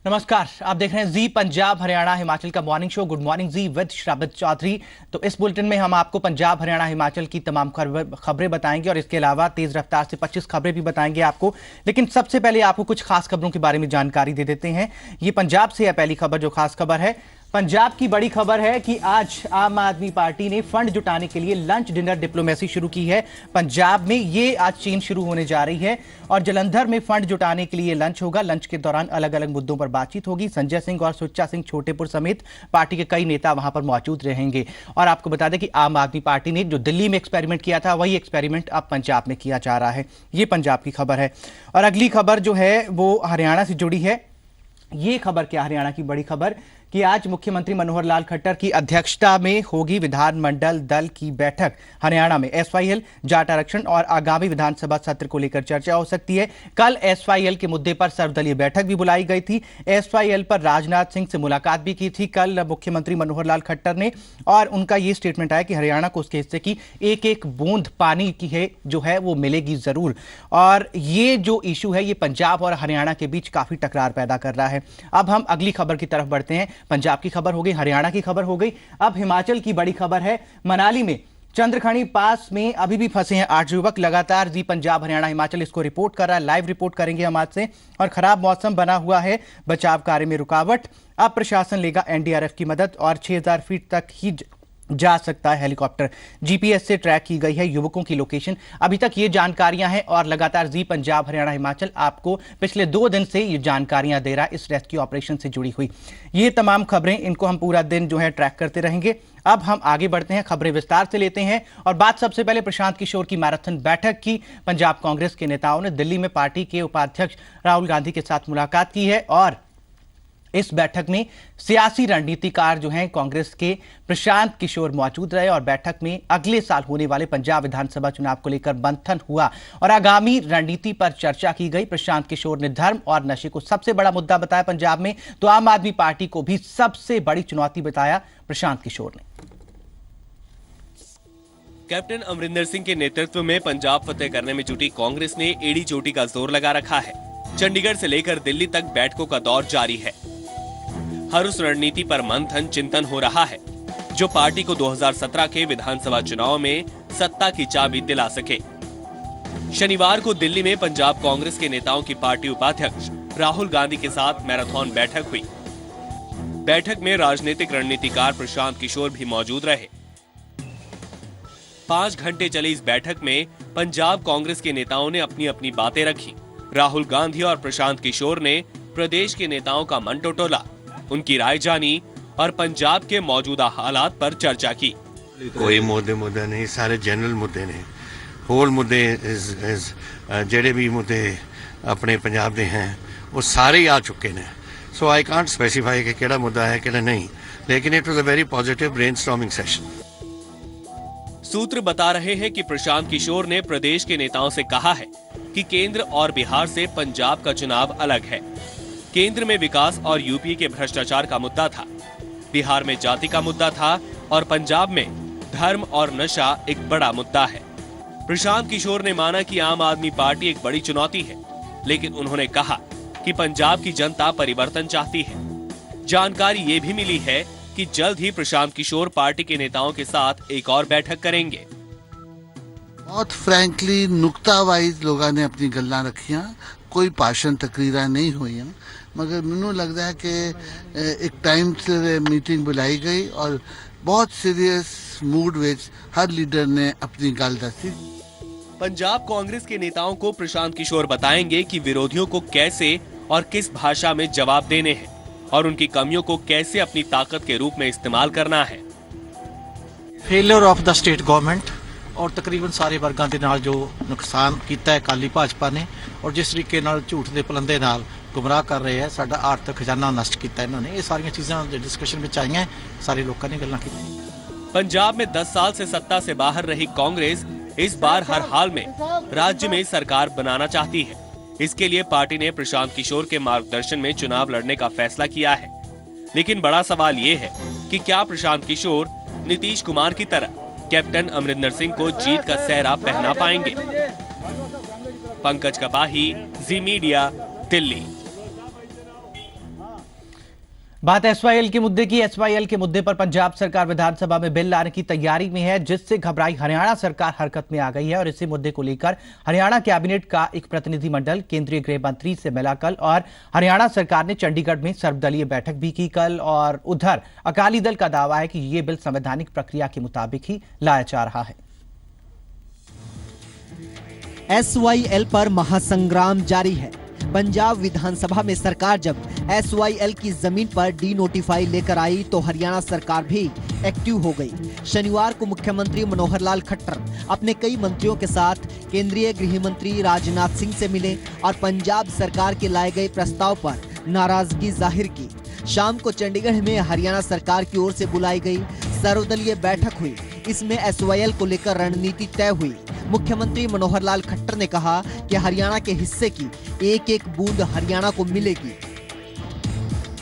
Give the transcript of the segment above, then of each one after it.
नमस्कार, आप देख रहे हैं जी पंजाब हरियाणा हिमाचल का morning show good morning ji with Shravat Chaudhary. तो इस बुलेटिन में हम आपको पंजाब हरियाणा हिमाचल की तमाम खबरें बताएंगे और इसके अलावा तेज रफ्तार से 25 खबरें भी बताएंगे आपको। लेकिन सबसे पहले आपको कुछ खास खबरों के बारे में जानकारी दे देते हैं। ये पंजाब से है पहली खबर। जो खास खबर है, पंजाब की बड़ी खबर है कि आज आम आदमी पार्टी ने फंड जुटाने के लिए लंच डिनर डिप्लोमेसी शुरू की है। पंजाब में ये आज चीन शुरू होने जा रही है और जलंधर में फंड जुटाने के लिए लंच होगा। लंच के दौरान अलग अलग मुद्दों पर बातचीत होगी। संजय सिंह और सुच्चा सिंह छोटेपुर समेत पार्टी के कई नेता वहां पर मौजूद रहेंगे। और आपको बता दें कि आम आदमी पार्टी ने जो दिल्ली में एक्सपेरिमेंट किया था, वही एक्सपेरिमेंट अब पंजाब में किया जा रहा है। ये पंजाब की खबर है। और अगली खबर जो है वो हरियाणा से जुड़ी है। ये खबर क्या, हरियाणा की बड़ी खबर कि आज मुख्यमंत्री मनोहर लाल खट्टर की अध्यक्षता में होगी विधानमंडल दल की बैठक। हरियाणा में एसवाईएल, जाट आरक्षण और आगामी विधानसभा सत्र को लेकर चर्चा हो सकती है। कल एसवाईएल के मुद्दे पर सर्वदलीय बैठक भी बुलाई गई थी। एसवाईएल पर राजनाथ सिंह से मुलाकात भी की थी कल मुख्यमंत्री मनोहर लाल खट्टर ने, और उनका ये स्टेटमेंट आया कि हरियाणा को उसके हिस्से की एक एक बूंद पानी की है जो है वो मिलेगी जरूर। और ये जो इशू है ये पंजाब और हरियाणा के बीच काफी टकरार पैदा कर रहा है। अब हम अगली खबर की तरफ बढ़ते हैं। पंजाब की खबर हो गई, हरियाणा की खबर हो गई। अब हिमाचल की बड़ी खबर है। मनाली में चंद्रखणी पास में अभी भी फंसे हैं 8 युवक। लगातार जी पंजाब हरियाणा हिमाचल इसको रिपोर्ट कर रहा है। लाइव रिपोर्ट करेंगे हम आज से। और खराब मौसम बना हुआ है, बचाव कार्य में रुकावट। अब प्रशासन लेगा एनडीआरएफ की मदद और 6000 फीट तक ही जा सकता है हेलीकॉप्टर। जीपीएस से ट्रैक की गई है युवकों की लोकेशन। अभी तक ये जानकारियां हैं और लगातार जी पंजाब हरियाणा हिमाचल आपको पिछले 2 दिन से ये जानकारियां दे रहा है इस रेस्क्यू ऑपरेशन से जुड़ी हुई। ये तमाम खबरें, इनको हम पूरा दिन जो है ट्रैक करते रहेंगे। अब हम आगे बढ़ते हैं, खबरें विस्तार से लेते हैं। और बात सबसे पहले प्रशांत किशोर की मैराथन बैठक की। पंजाब कांग्रेस के नेताओं ने दिल्ली में पार्टी के उपाध्यक्ष राहुल गांधी के साथ मुलाकात की है। और इस बैठक में सियासी रणनीतिकार जो हैं कांग्रेस के प्रशांत किशोर मौजूद रहे। और बैठक में अगले साल होने वाले पंजाब विधानसभा चुनाव को लेकर मंथन हुआ और आगामी रणनीति पर चर्चा की गई। प्रशांत किशोर ने धर्म और नशे को सबसे बड़ा मुद्दा बताया पंजाब में, तो आम आदमी पार्टी को भी सबसे बड़ी चुनौती बताया प्रशांत किशोर ने। कैप्टन अमरिंदर सिंह के नेतृत्व में पंजाब फतेह करने में जुटी कांग्रेस ने एड़ी चोटी का जोर लगा रखा है। चंडीगढ़ से लेकर दिल्ली तक बैठकों का दौर जारी है। हर उस रणनीति पर मंथन चिंतन हो रहा है जो पार्टी को 2017 के विधानसभा चुनाव में सत्ता की चाबी दिला सके। शनिवार को दिल्ली में पंजाब कांग्रेस के नेताओं की पार्टी उपाध्यक्ष राहुल गांधी के साथ मैराथन बैठक हुई। बैठक में राजनीतिक रणनीतिकार प्रशांत किशोर भी मौजूद रहे। 5 घंटे चली इस बैठक में पंजाब कांग्रेस के नेताओं ने अपनी अपनी बातें रखी। राहुल गांधी और प्रशांत किशोर ने प्रदेश के नेताओं का मन टटोला, उनकी राय जानी और पंजाब के मौजूदा हालात पर चर्चा की। कोई मुद्दे नहीं, सारे जनरल मुद्दे ने। होल मुद्दे जेडे भी मुद्दे अपने पंजाब दे हैं वो सारे ही आ चुके ने। सो आई कांट स्पेसिफाई कि केड़ा मुद्दा है केड़ा नहीं, लेकिन it was a very positive brainstorming session. सूत्र बता रहे हैं कि प्रशांत किशोर ने प्रदेश के नेताओं से कहा है कि केंद्र और बिहार से पंजाब का चुनाव अलग है। केंद्र में विकास और यूपी के भ्रष्टाचार का मुद्दा था, बिहार में जाति का मुद्दा था और पंजाब में धर्म और नशा एक बड़ा मुद्दा है। प्रशांत किशोर ने माना कि आम आदमी पार्टी एक बड़ी चुनौती है, लेकिन उन्होंने कहा कि पंजाब की जनता परिवर्तन चाहती है। जानकारी ये भी मिली है कि जल्द ही प्रशांत किशोर पार्टी के नेताओं के साथ एक और बैठक करेंगे। बहुत फ्रैंकली नुक्ता वाइज लोगों ने अपनी गल्लां रखियां, कोई भाषण तकरीरां नहीं हुई, मगर मैनू लगता है कि एक टाइम से मीटिंग बुलाई गई और बहुत सीरियस मूड विच हर लीडर ने अपनी गल दसी। पंजाब कांग्रेस के नेताओं को प्रशांत किशोर बताएंगे कि विरोधियों को कैसे और किस भाषा में जवाब देने हैं और उनकी कमियों को कैसे अपनी ताकत के रूप में इस्तेमाल करना है। Failure of the state government और तकरीबन सारे वर्गां दे नाल जो नुकसान किया है अकाली भाजपा ने, और जिस तरीके नाल झूठ दे पलंदे नाल गुमराह कर रहे हैं, साडा आर्थिक खजाना नष्ट किया इन्होंने, ये सारी चीज़ां डिस्कशन में आई हैं, सारे लोगों ने गल्लां की। पंजाब में 10 साल से सत्ता से बाहर रही कांग्रेस इस बार हर हाल में राज्य में सरकार बनाना चाहती है। इसके लिए पार्टी ने प्रशांत किशोर के मार्गदर्शन में चुनाव लड़ने का फैसला किया है। लेकिन बड़ा सवाल ये है कि क्या प्रशांत किशोर नीतीश कुमार की तरह कैप्टन अमरिंदर सिंह को जीत का सेहरा पहना पाएंगे। पंकज कपाही, जी मीडिया, दिल्ली। बात एसवाईएल के मुद्दे की। एसवाईएल के मुद्दे पर पंजाब सरकार विधानसभा में बिल लाने की तैयारी में है, जिससे घबराई हरियाणा सरकार हरकत में आ गई है और इसी मुद्दे को लेकर हरियाणा कैबिनेट का एक प्रतिनिधिमंडल केंद्रीय गृह मंत्री से मिला कल और हरियाणा सरकार ने चंडीगढ़ में सर्वदलीय बैठक भी की कल। और उधर अकाली दल का दावा है कि ये बिल संवैधानिक प्रक्रिया के मुताबिक ही लाया जा रहा है। एसवाईएल पर महासंग्राम जारी है। पंजाब विधानसभा में सरकार जब एसवाईएल की जमीन पर डी नोटिफाई लेकर आई तो हरियाणा सरकार भी एक्टिव हो गई। शनिवार को मुख्यमंत्री मनोहर लाल खट्टर अपने कई मंत्रियों के साथ केंद्रीय गृह मंत्री राजनाथ सिंह से मिले और पंजाब सरकार के लाए गए प्रस्ताव पर नाराजगी जाहिर की। शाम को चंडीगढ़ में हरियाणा सरकार की ओर से बुलाई गई सर्वदलीय बैठक हुई। इसमें एसवाईएल को लेकर रणनीति तय हुई। मुख्यमंत्री मनोहर लाल खट्टर ने कहा कि हरियाणा के हिस्से की एक एक बूंद हरियाणा को मिलेगी।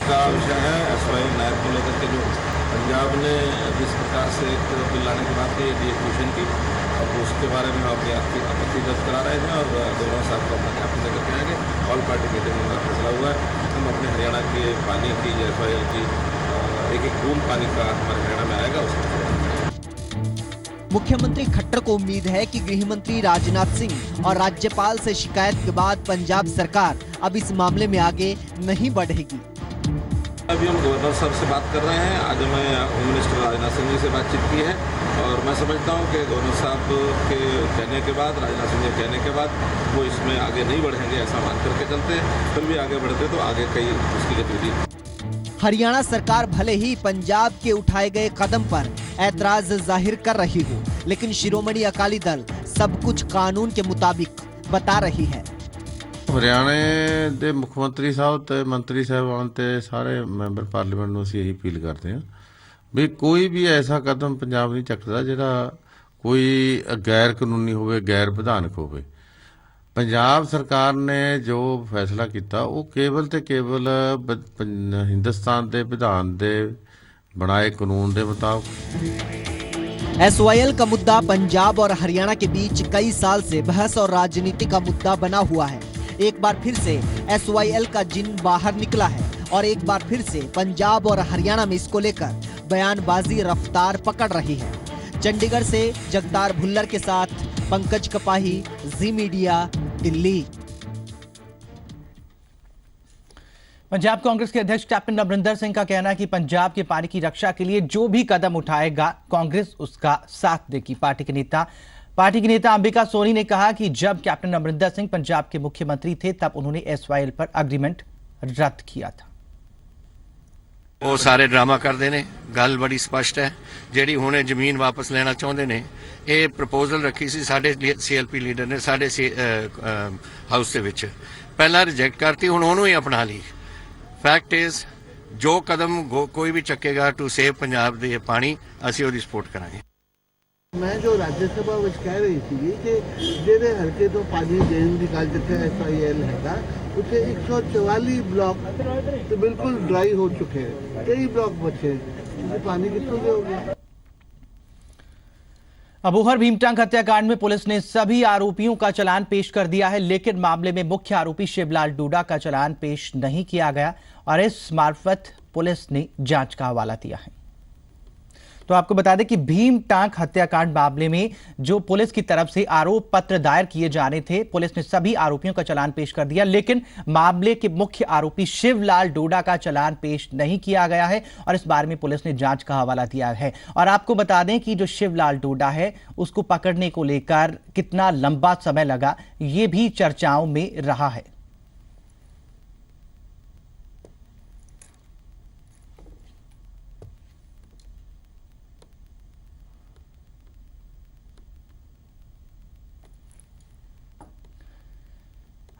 का विषय है एसवाईएल नायब को लेकर के जो पंजाब ने जिस प्रकार से एक बिल लाने की बात की डिक्लेरेशन की, अब उसके बारे में अपनी आपत्ति दर्ज करा रहे हैं और दोनों साहब को अपना ज्ञापन लेकर के आएंगे। ऑल पार्टी मीटिंग में फैसला हुआ है हम अपने हरियाणा के पानी की एसवाईएल की एक एक बूंद पानी का हमारे हरियाणा में आएगा उसका। मुख्यमंत्री खट्टर को उम्मीद है कि गृह मंत्री राजनाथ सिंह और राज्यपाल से शिकायत के बाद पंजाब सरकार अब इस मामले में आगे नहीं बढ़ेगी। अभी हम गवर्नर साहब से बात कर रहे हैं। आज मैं होम मिनिस्टर राजनाथ सिंह जी से बातचीत की है और मैं समझता हूं कि गवर्नर साहब के कहने के बाद, राजनाथ सिंह के कहने के बाद वो इसमें आगे नहीं बढ़ेंगे ऐसा मान करके चलते हैं। फिर भी आगे बढ़ते तो आगे कई उसकी गतिविधि। हरियाणा सरकार भले ही पंजाब के उठाए गए कदम पर ऐतराज जाहिर कर रही हो, लेकिन शिरोमणि अकाली दल सब कुछ कानून के मुताबिक बता रही है। हरियाणे ਦੇ ਮੁੱਖ ਮੰਤਰੀ ਸਾਹਿਬ ਤੇ ਮੰਤਰੀ ਸਾਹਿਬਾਨ ਤੇ ਸਾਰੇ ਮੈਂਬਰ ਪਾਰਲੀਮੈਂਟ ਨੂੰ ਅਸੀਂ ਇਹੀ ਅਪੀਲ ਕਰਦੇ ਹਾਂ ਵੀ ਕੋਈ ਵੀ ਐਸਾ ਕਦਮ ਪੰਜਾਬ ਨਹੀਂ ਚੱਕਦਾ ਜਿਹੜਾ ਕੋਈ ਗੈਰ ਕਾਨੂੰਨੀ ਹੋਵੇ, ਗੈਰ ਵਿਧਾਨਕ ਹੋਵੇ। ਪੰਜਾਬ ਸਰਕਾਰ ਨੇ ਜੋ ਫੈਸਲਾ ਕੀਤਾ ਉਹ ਕੇਵਲ ਤੇ ਕੇਵਲ ਹਿੰਦੁਸਤਾਨ ਦੇ ਵਿਧਾਨ ਦੇ बनाए कानून के मुताबिक। एसवाईएल का मुद्दा पंजाब और हरियाणा के बीच कई साल से बहस और राजनीति का मुद्दा बना हुआ है। एक बार फिर से एसवाईएल का जिन बाहर निकला है और एक बार फिर से पंजाब और हरियाणा में इसको लेकर बयानबाजी रफ्तार पकड़ रही है। चंडीगढ़ से जगतार भुल्लर के साथ पंकज कपाही, जी मीडिया, दिल्ली। पंजाब कांग्रेस के अध्यक्ष कैप्टन अमरिंदर सिंह का कहना है कि पंजाब के पानी की रक्षा के लिए जो भी कदम उठाएगा कांग्रेस उसका साथ देगी। पार्टी के नेता अंबिका सोनी ने कहा कि जब कैप्टन अमरिंदर सिंह पंजाब के मुख्यमंत्री थे तब उन्होंने एसवाईएल पर एग्रीमेंट रद्द किया था। वो सारे ड्रामा करते हैं। गल बड़ी स्पष्ट है, जिहड़ी हुणे जमीन वापस लेना चाहते ने, ये प्रपोजल रखी सी साडे सीएलपी लीडर ने साडे हाउस दे विच, पहला रिजेक्ट करती, हुण उहनूं ही अपना ली। फैक्ट इज जो कदम कोई भी चकेगा टू सेव पंजाब दे पानी ਅਸੀਂ ਉਹਦੀ ਸਪੋਰਟ ਕਰਾਂਗੇ। मैं जो राज्यसभा ਵਿੱਚ ਕਹਿ ਰਹੀ ਸੀ ਕਿ ਜਿਹੜੇ ਹਲਕੇ ਤੋਂ ਪਾਣੀ ਦੇਣ ਦੀ ਗੱਲ ਜਿੱਥੇ एसवाईएल ਹੈਗਾ ਉੱਥੇ 144 ਬਲਾਕ ਤੇ ਬਿਲਕੁਲ ਡਰਾਈ ਹੋ ਚੁੱਕੇ हैं, ਕਈ ਬਲਾਕ बचे, पानी कितों देओगे? अबोहर भीमटांग हत्याकांड में पुलिस ने सभी आरोपियों का चालान पेश कर दिया है, लेकिन मामले में मुख्य आरोपी शिवलाल डोडा का चालान पेश नहीं किया गया और इस मार्फत पुलिस ने जांच का हवाला दिया है। तो आपको बता दें कि भीमटांग हत्याकांड मामले में जो पुलिस की तरफ से आरोप पत्र दायर किए जाने थे, पुलिस ने सभी आरोपियों का चालान पेश कर दिया, लेकिन मामले के मुख्य आरोपी शिवलाल डोडा का चालान पेश नहीं किया गया है और इस बारे में पुलिस ने जांच का हवाला दिया है। और आपको बता दें कि जो शिवलाल डोडा है उसको पकड़ने को लेकर कितना लंबा समय लगा, ये भी चर्चाओं में रहा है।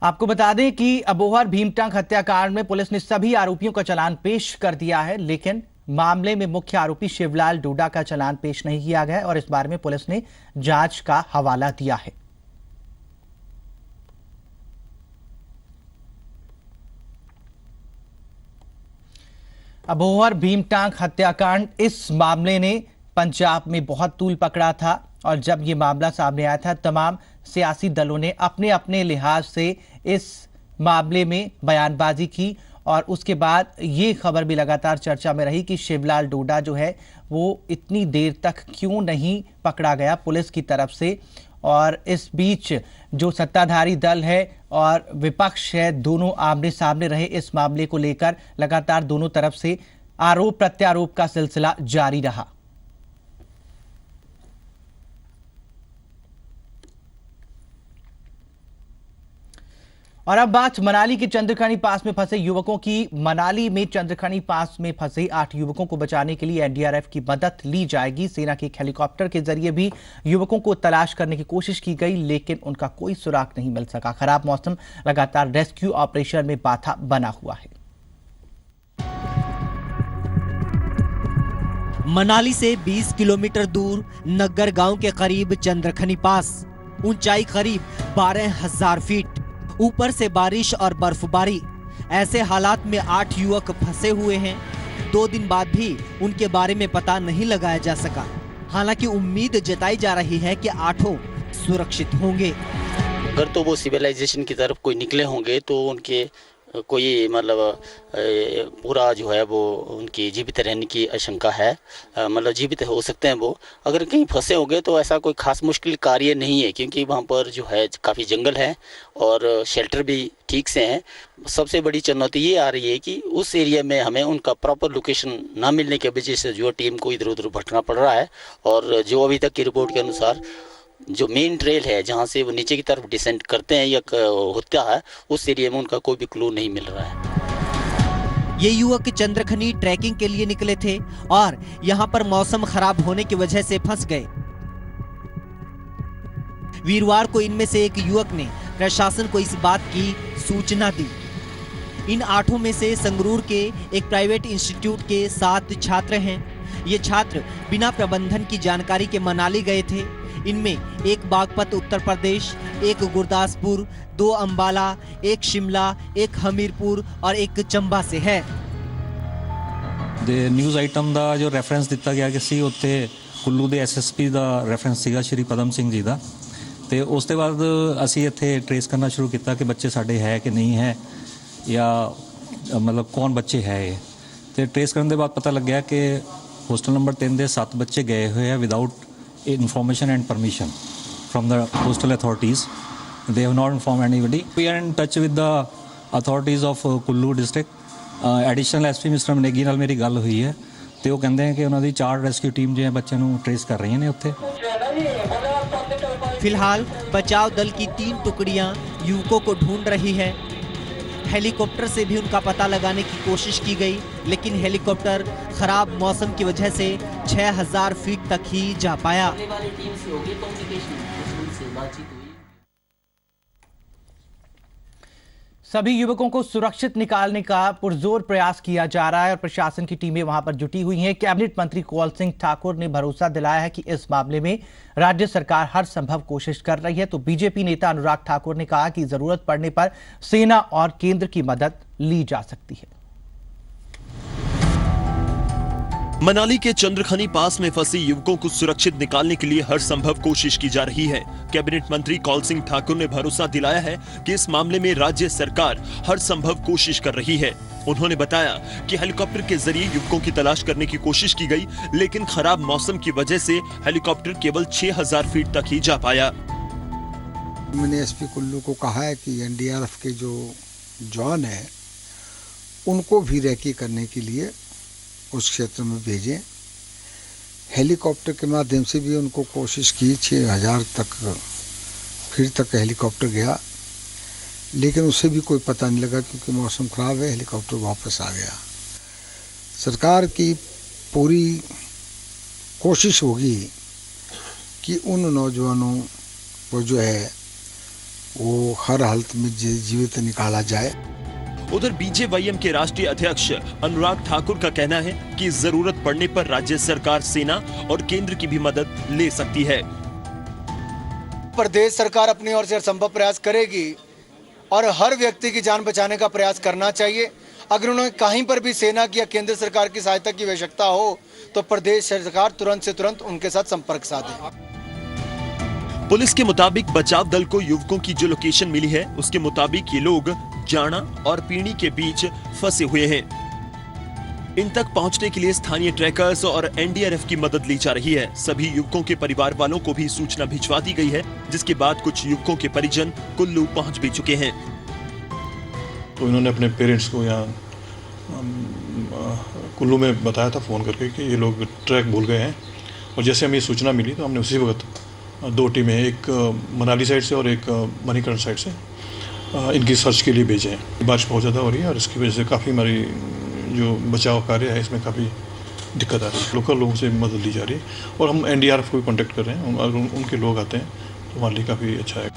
आपको बता दें कि अबोहर भीमटांग हत्याकांड में पुलिस ने सभी आरोपियों का चालान पेश कर दिया है, लेकिन मामले में मुख्य आरोपी शिवलाल डोडा का चालान पेश नहीं किया गया और इस बारे में पुलिस ने जांच का हवाला दिया है। अबोहर भीमटांग हत्याकांड, इस मामले ने पंजाब में बहुत तूल पकड़ा था और जब ये मामला सामने आया था तमाम सियासी दलों ने अपने अपने लिहाज से इस मामले में बयानबाजी की और उसके बाद ये खबर भी लगातार चर्चा में रही कि शिवलाल डोडा जो है वो इतनी देर तक क्यों नहीं पकड़ा गया पुलिस की तरफ से। और इस बीच जो सत्ताधारी दल है और विपक्ष है, दोनों आमने सामने रहे इस मामले को लेकर। लगातार दोनों तरफ से आरोप प्रत्यारोप का सिलसिला जारी रहा। और अब बात मनाली के चंद्रखनी पास में फंसे युवकों की। मनाली में चंद्रखनी पास में फंसे 8 युवकों को बचाने के लिए एनडीआरएफ की मदद ली जाएगी। सेना के एक हेलीकॉप्टर के जरिए भी युवकों को तलाश करने की कोशिश की गई, लेकिन उनका कोई सुराग नहीं मिल सका। खराब मौसम लगातार रेस्क्यू ऑपरेशन में बाधा बना हुआ है। मनाली से 20 किलोमीटर दूर नग्गर गांव के करीब चंद्रखनी पास, ऊंचाई करीब 12,000 फीट, ऊपर से बारिश और बर्फबारी। ऐसे हालात में 8 युवक फंसे हुए हैं। 2 दिन बाद भी उनके बारे में पता नहीं लगाया जा सका। हालांकि उम्मीद जताई जा रही है कि 8 सुरक्षित होंगे। अगर तो वो सिविलाइजेशन की तरफ कोई निकले होंगे तो उनके कोई मतलब पूरा जो है वो उनकी जीवित रहने की आशंका है, मतलब जीवित हो सकते हैं वो। अगर कहीं फंसे होंगे तो ऐसा कोई खास मुश्किल कार्य नहीं है, क्योंकि वहाँ पर जो है काफ़ी जंगल है और शेल्टर भी ठीक से हैं। सबसे बड़ी चुनौती ये आ रही है कि उस एरिया में हमें उनका प्रॉपर लोकेशन ना मिलने की वजह से जो टीम को इधर उधर भटकना पड़ रहा है। और जो अभी तक की रिपोर्ट के अनुसार जो मेन ट्रेल है जहां से वो नीचे की तरफ डिसेंट करते हैं या होता है, उस एरिया में उनका कोई भी क्लू नहीं मिल रहा है। ये युवक चंद्रखनी ट्रैकिंग के लिए निकले थे और यहां पर मौसम खराब होने की वजह से फंस गए। वीरवार को इनमें से एक युवक ने प्रशासन को इस बात की सूचना दी। इन 8 में से संगरूर के एक प्राइवेट इंस्टीट्यूट के 7 छात्र हैं। ये छात्र बिना प्रबंधन की जानकारी के मनाली गए थे। इनमें एक बागपत उत्तर प्रदेश, एक गुरदासपुर, 2 अंबाला, एक शिमला, एक हमीरपुर और एक चंबा से है। न्यूज़ आइटम ਦਾ ਜੋ ਰੈਫਰੈਂਸ ਦਿੱਤਾ ਗਿਆ ਕਿ ਸੀ ਉੱਥੇ ਕੁੱਲੂ ਦੇ ਐਸਐਸਪੀ ਦਾ ਰੈਫਰੈਂਸ ਸੀਗਾ ਸ਼੍ਰੀ ਪਦਮ ਸਿੰਘ ਜੀ ਦਾ, ਤੇ ਉਸ ਤੋਂ ਬਾਅਦ ਅਸੀਂ ਇੱਥੇ ਟ੍ਰੇਸ ਕਰਨਾ ਸ਼ੁਰੂ ਕੀਤਾ ਕਿ ਬੱਚੇ ਸਾਡੇ ਹੈ ਕਿ ਨਹੀਂ ਹੈ ਜਾਂ ਮਤਲਬ ਕੌਣ ਬੱਚੇ ਹੈ ਇਹ। ਤੇ ਟ੍ਰੇਸ ਕਰਨ ਦੇ ਬਾਅਦ ਪਤਾ ਲੱਗਿਆ ਕਿ ਹੋਸਟਲ ਨੰਬਰ 3 ਦੇ 7 ਬੱਚੇ ਗਏ ਹੋਏ ਆ without information and permission from the postal authorities. They have not informed anybody. We are in touch with the authorities of Kullu district. Additional SP Mr. Manegi ਨਾਲ ਮੇਰੀ ਗੱਲ ਹੋਈ ਹੈ ਤੇ ਉਹ ਕਹਿੰਦੇ ਆ ਕਿ ਉਹਨਾਂ ਦੀ 4 ਰੈਸਕਿਊ ਟੀਮ ਜੋ ਹੈ ਬੱਚਿਆਂ ਨੂੰ ਟ੍ਰੇਸ ਕਰ ਰਹੀਆਂ ਨੇ ਉੱਥੇ। फिलहाल बचाव दल की 3 टुकड़ियां युवकों को ढूंढ रही है। हेलीकॉप्टर से भी उनका पता लगाने की कोशिश की गई, लेकिन हेलीकॉप्टर खराब मौसम की वजह से 6,000 फीट तक ही जा पाया। सभी युवकों को सुरक्षित निकालने का पुरजोर प्रयास किया जा रहा है और प्रशासन की टीमें वहां पर जुटी हुई हैं। कैबिनेट मंत्री कौल सिंह ठाकुर ने भरोसा दिलाया है कि इस मामले में राज्य सरकार हर संभव कोशिश कर रही है। तो बीजेपी नेता अनुराग ठाकुर ने कहा कि जरूरत पड़ने पर सेना और केंद्र की मदद ली जा सकती है। मनाली के चंद्रखनी पास में फंसे युवकों को सुरक्षित निकालने के लिए हर संभव कोशिश की जा रही है। कैबिनेट मंत्री कौल सिंह ठाकुर ने भरोसा दिलाया है कि इस मामले में राज्य सरकार हर संभव कोशिश कर रही है। उन्होंने बताया कि हेलीकॉप्टर के जरिए युवकों की तलाश करने की कोशिश की गई, लेकिन खराब मौसम की वजह से हेलीकॉप्टर केवल 6,000 फीट तक ही जा पाया। मैंने एसपी कुल्लू को कहा है कि एनडीआरएफ के जो जवान है उनको भी रेकी करने के लिए उस क्षेत्र में भेजें। हेलीकॉप्टर के माध्यम से भी उनको कोशिश की, 6,000 फीट तक हेलीकॉप्टर गया, लेकिन उससे भी कोई पता नहीं लगा क्योंकि मौसम खराब है। हेलीकॉप्टर वापस आ गया। सरकार की पूरी कोशिश होगी कि उन नौजवानों को जो है वो हर हालत में जीवित निकाला जाए। उधर बीजेवाईएम के राष्ट्रीय अध्यक्ष अनुराग ठाकुर का कहना है कि जरूरत पड़ने पर राज्य सरकार सेना और केंद्र की भी मदद ले सकती है। प्रदेश सरकार अपनी ओर से संभव प्रयास करेगी और हर व्यक्ति की जान बचाने का प्रयास करना चाहिए। अगर उन्हें कहीं पर भी सेना की या केंद्र सरकार की सहायता की आवश्यकता हो तो प्रदेश सरकार तुरंत से तुरंत उनके साथ संपर्क साधे। पुलिस के मुताबिक बचाव दल को युवकों की जो लोकेशन मिली है उसके मुताबिक ये लोग जाना और पीणी के बीच फंसे हुए हैं। इन तक पहुंचने के लिए स्थानीय ट्रैकर्स और एनडीआरएफ की मदद ली जा रही है। सभी युवकों के परिवार वालों को भी सूचना भिजवा दी गई है, जिसके बाद कुछ युवकों के परिजन कुल्लू पहुंच भी चुके हैं। तो इन्होंने अपने पेरेंट्स को यहाँ कुल्लू में बताया था फ़ोन करके कि ये लोग ट्रैक भूल गए हैं, और जैसे हमें सूचना मिली तो हमने उसी वक्त 2 टीमें, एक मनाली साइड से और एक मणिकर्ण साइड से, इनकी सर्च के लिए भेजे हैं। बारिश बहुत ज़्यादा हो रही है और इसकी वजह से काफ़ी हमारी जो बचाव कार्य है इसमें काफ़ी दिक्कत आ रही है। लोकल लोगों से मदद ली जा रही है और हम एनडीआरएफ को भी कॉन्टेक्ट कर रहे हैं। अगर उनके लोग आते हैं तो हमारे लिए काफ़ी अच्छा है।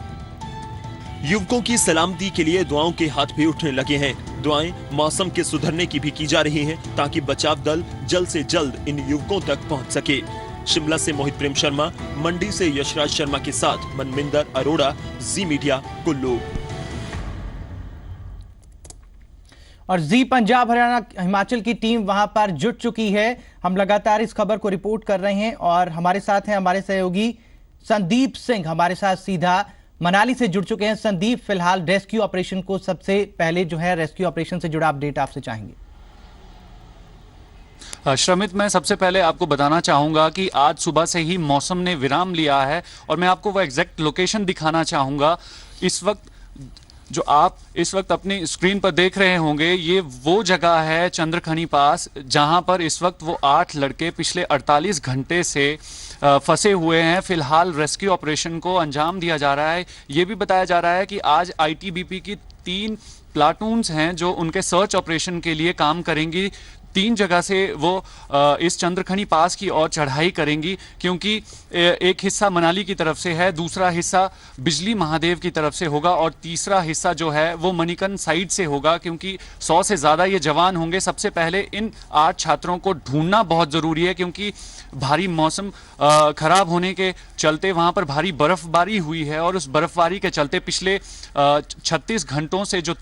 युवकों की सलामती के लिए दुआओं के हाथ भी उठने लगे हैं। दुआएं मौसम के सुधरने की भी की जा रही हैं, ताकि बचाव दल जल्द से जल्द इन युवकों तक पहुंच सके। शिमला से मोहित प्रेम शर्मा, मंडी से यशराज शर्मा के साथ मनमिंदर अरोड़ा, जी मीडिया, कुल्लू। और जी पंजाब हरियाणा हिमाचल की टीम वहां पर जुट चुकी है। हम लगातार इस खबर को रिपोर्ट कर रहे हैं और हमारे साथ हैं हमारे सहयोगी संदीप सिंह, हमारे साथ सीधा मनाली से जुड़ चुके हैं। संदीप, फिलहाल रेस्क्यू ऑपरेशन को सबसे पहले जो है रेस्क्यू ऑपरेशन से जुड़ा अपडेट आपसे चाहेंगे। श्रमित, मैं सबसे पहले आपको बताना चाहूंगा कि आज सुबह से ही मौसम ने विराम लिया है और मैं आपको वो एग्जैक्ट लोकेशन दिखाना चाहूंगा। इस वक्त जो आप इस वक्त अपनी स्क्रीन पर देख रहे होंगे, ये वो जगह है चंद्रखनी पास, जहां पर इस वक्त वो 8 लड़के पिछले 48 घंटे से फंसे हुए हैं। फिलहाल रेस्क्यू ऑपरेशन को अंजाम दिया जा रहा है। ये भी बताया जा रहा है कि आज आईटीबीपी की 3 प्लाटून्स हैं जो उनके सर्च ऑपरेशन के लिए काम करेंगी। 3 जगह से वो इस चंद्रखनी पास की ओर चढ़ाई करेंगी, क्योंकि एक हिस्सा मनाली की तरफ से है, दूसरा हिस्सा बिजली महादेव की तरफ से होगा और तीसरा हिस्सा जो है वो मणिकर्ण साइड से होगा, क्योंकि 100 से ज़्यादा ये जवान होंगे। सबसे पहले इन 8 छात्रों को ढूंढना बहुत ज़रूरी है, क्योंकि भारी मौसम खराब होने के चलते वहाँ पर भारी बर्फबारी हुई है और उस बर्फबारी के चलते पिछले 36 घंटों से जो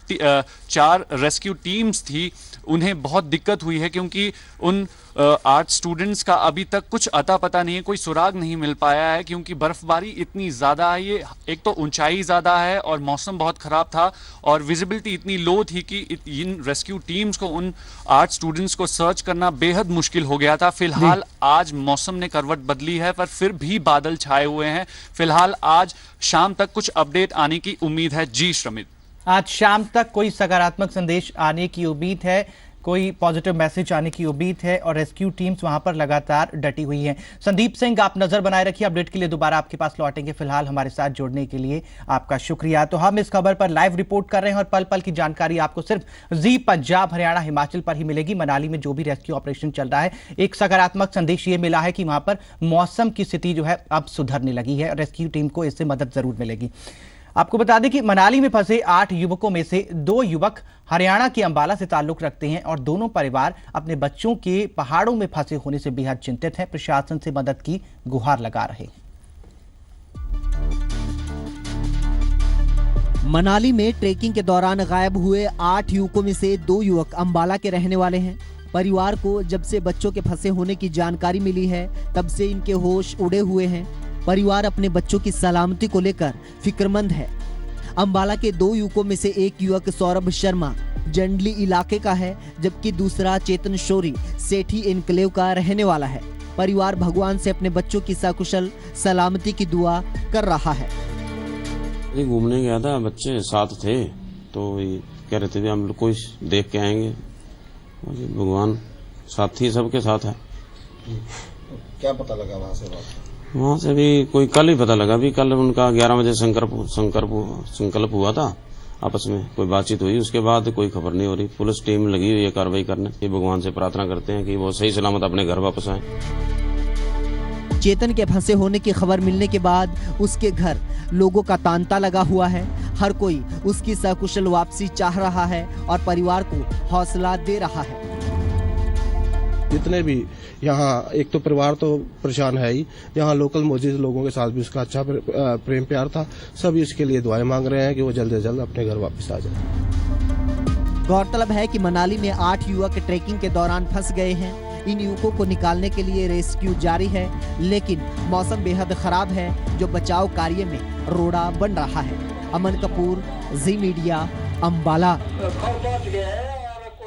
4 रेस्क्यू टीम्स थी उन्हें बहुत दिक्कत हुई है, क्योंकि उन 8 स्टूडेंट्स का अभी तक कुछ अता पता नहीं है, कोई सुराग नहीं मिल पाया है, क्योंकि बर्फबारी इतनी ज़्यादा है। ये एक तो ऊंचाई ज़्यादा है और मौसम बहुत ख़राब था और विजिबिलिटी इतनी लो थी कि इन रेस्क्यू टीम्स को, उन 8 स्टूडेंट्स को सर्च करना बेहद मुश्किल हो गया था। फिलहाल आज मौसम ने करवट बदली है, पर फिर भी बादल छाए हुए हैं। फिलहाल आज शाम तक कुछ अपडेट आने की उम्मीद है। जी श्रमित, आज शाम तक कोई सकारात्मक संदेश आने की उम्मीद है, कोई पॉजिटिव मैसेज आने की उम्मीद है और रेस्क्यू टीम्स वहां पर लगातार डटी हुई हैं। संदीप सिंह, आप नजर बनाए रखिए, अपडेट के लिए दोबारा आपके पास लौटेंगे। फिलहाल हमारे साथ जुड़ने के लिए आपका शुक्रिया। तो हम इस खबर पर लाइव रिपोर्ट कर रहे हैं और पल पल की जानकारी आपको सिर्फ जी पंजाब हरियाणा हिमाचल पर ही मिलेगी। मनाली में जो भी रेस्क्यू ऑपरेशन चल रहा है, एक सकारात्मक संदेश ये मिला है कि वहां पर मौसम की स्थिति जो है अब सुधरने लगी है और रेस्क्यू टीम को इससे मदद जरूर मिलेगी। आपको बता दें कि मनाली में फंसे 8 युवकों में से 2 युवक हरियाणा के अंबाला से ताल्लुक रखते हैं और दोनों परिवार अपने बच्चों के पहाड़ों में फंसे होने से बेहद चिंतित हैं। प्रशासन से मदद की गुहार लगा रहे हैं। मनाली में ट्रेकिंग के दौरान गायब हुए 8 युवकों में से 2 युवक अंबाला के रहने वाले हैं। परिवार को जब से बच्चों के फंसे होने की जानकारी मिली है, तब से इनके होश उड़े हुए हैं। परिवार अपने बच्चों की सलामती को लेकर फिक्रमंद है। अंबाला के 2 युवकों में से एक युवक सौरभ शर्मा जंडली इलाके का है, जबकि दूसरा चेतन शोरी सेठी एनक्लेव का रहने वाला है। परिवार भगवान से अपने बच्चों की सकुशल सलामती की दुआ कर रहा है। घूमने गया था, बच्चे साथ थे, तो कह रहे थे हम लोग कोई देख के आएंगे। भगवान साथी सबके साथ है। क्या पता लगा वहाँ से भी कोई कल ही पता लगा। भी कल उनका 11 बजे संकल्प हुआ था, आपस में कोई बातचीत हुई, उसके बाद कोई खबर नहीं हो रही। पुलिस टीम लगी हुई है कार्रवाई करने। ये भगवान से प्रार्थना करते हैं कि वो सही सलामत अपने घर वापस आए। चेतन के फंसे होने की खबर मिलने के बाद उसके घर लोगों का तांता लगा हुआ है। हर कोई उसकी सकुशल वापसी चाह रहा है और परिवार को हौसला दे रहा है। जितने भी यहाँ, एक तो परिवार तो परेशान है ही, यहाँ लोकल मौजूद लोगों के साथ भी उसका अच्छा प्रेम प्यार था। सभी इसके लिए दुआएं मांग रहे हैं कि वो जल्द से जल्द अपने घर वापस आ जाए। गौरतलब है कि मनाली में 8 युवक ट्रैकिंग के दौरान फंस गए हैं। इन युवकों को निकालने के लिए रेस्क्यू जारी है, लेकिन मौसम बेहद खराब है जो बचाव कार्य में रोड़ा बन रहा है। अमन कपूर, जी मीडिया, अंबाला।